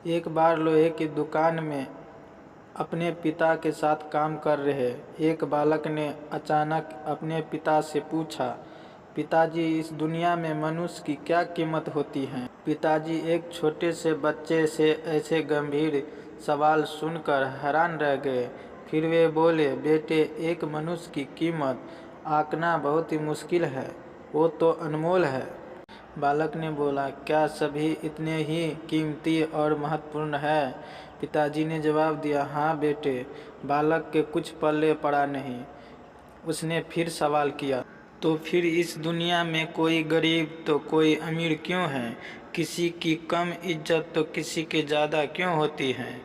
एक बार लोहे की दुकान में अपने पिता के साथ काम कर रहे एक बालक ने अचानक अपने पिता से पूछा, पिताजी, इस दुनिया में मनुष्य की क्या कीमत होती है? पिताजी एक छोटे से बच्चे से ऐसे गंभीर सवाल सुनकर हैरान रह गए। फिर वे बोले, बेटे, एक मनुष्य की कीमत आंकना बहुत ही मुश्किल है, वो तो अनमोल है। बालक ने बोला, क्या सभी इतने ही कीमती और महत्वपूर्ण है? पिताजी ने जवाब दिया, हाँ बेटे। बालक के कुछ पल्ले पड़ा नहीं। उसने फिर सवाल किया, तो फिर इस दुनिया में कोई गरीब तो कोई अमीर क्यों है? किसी की कम इज्जत तो किसी की ज़्यादा क्यों होती है?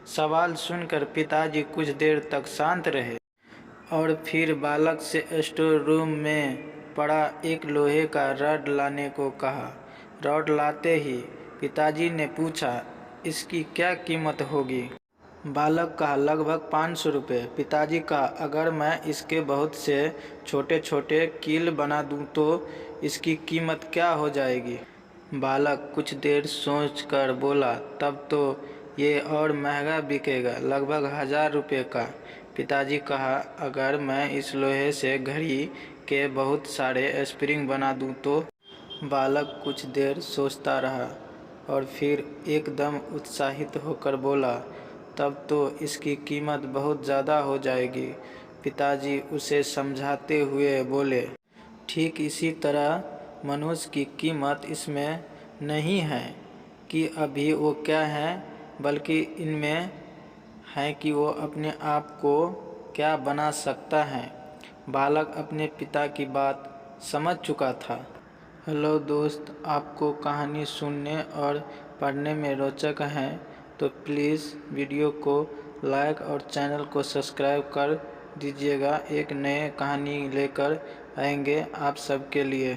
सवाल सुनकर पिताजी कुछ देर तक शांत रहे और फिर बालक से स्टोर रूम में पड़ा एक लोहे का रॉड लाने को कहा। रॉड लाते ही पिताजी ने पूछा, इसकी क्या कीमत होगी? बालक कहा, लगभग 500 रुपये। पिताजी कहा, अगर मैं इसके बहुत से छोटे छोटे कील बना दूं तो इसकी कीमत क्या हो जाएगी? बालक कुछ देर सोचकर बोला, तब तो ये और महंगा बिकेगा, लगभग 1000 रुपये का। पिताजी कहा, अगर मैं इस लोहे से घड़ी के बहुत सारे स्प्रिंग बना दूं तो? बालक कुछ देर सोचता रहा और फिर एकदम उत्साहित होकर बोला, तब तो इसकी कीमत बहुत ज़्यादा हो जाएगी। पिताजी उसे समझाते हुए बोले, ठीक इसी तरह मनुष्य की कीमत इसमें नहीं है कि अभी वो क्या है, बल्कि इनमें है कि वो अपने आप को क्या बना सकता है। बालक अपने पिता की बात समझ चुका था। हेलो दोस्त, आपको कहानी सुनने और पढ़ने में रोचक है तो प्लीज़ वीडियो को लाइक और चैनल को सब्सक्राइब कर दीजिएगा। एक नए कहानी लेकर आएंगे आप सबके लिए।